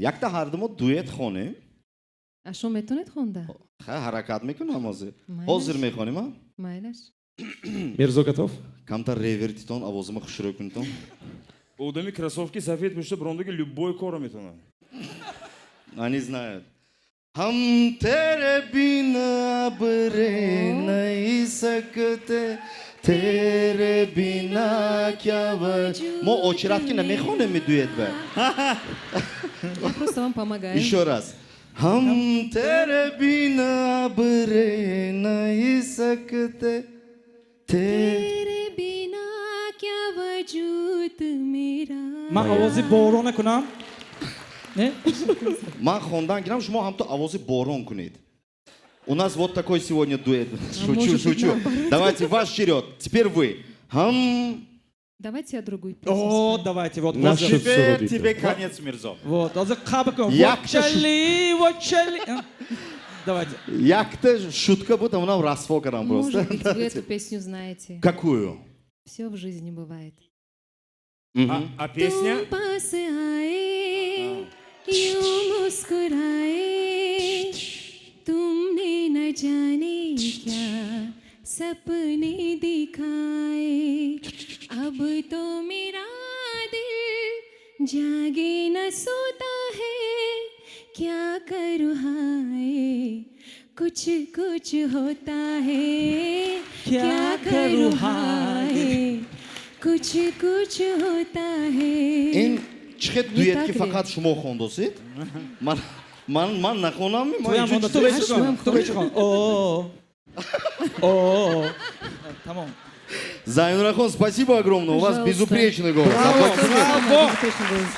Якта ҳардумо дуэт хонем. А шо метонед хонда? ҳаракат мекунам ҳозир. Майлаш. Ҳозир мехонем, а? Майлаш. Мирзо готов? Камтар ревертитон, овозима хушро кунтон. Одами кроссовки сафед пушта брондоги любой коро метонад. Они знают. हम तेरे बिना अब रह नहीं सकते तेरे बिना क्या वजूद мо очередки намехонем ми дуэт бе. Я просто вам помогаю. Еще раз. हम तेरे बिना अब रह नहीं सकते तेरे बिना क्या वजूद मेरा. Ман овози борон накунам? Не? Ман хондан гирам, шумо ҳам то овози борон кунед. У нас вот такой сегодня дуэт. Шучу. Давайте ваш черед. Теперь вы. Давайте я другую песню. О, спою. давайте, вот. Наш Вот, суд Тебе конец, Мирзо. вот, кабаком. Як Вочали. Давайте. Як-то шутка будет, а нам расфо карам просто. Может быть, вы эту песню знаете. Какую? Все в жизни бывает. А песня? तुम पास आए, यूं मुस्कुराए, तुमने न जाने क्या सपने दिखाए, अब तो मेरा दिल जागे न सोता है, क्या करूँ हाय, कुछ कुछ होता है, क्या करूँ हाय, कुछ कुछ होता है. ин чихет дуэтки так ли? фақат шумо хондосед? Ман нахонам? Ту бечхон. О. Тамом. Зайнурахон, спасибо огромное. У вас Пожалуйста. безупречный голос. Браво, Аплодисменты. браво. Безупречный голос.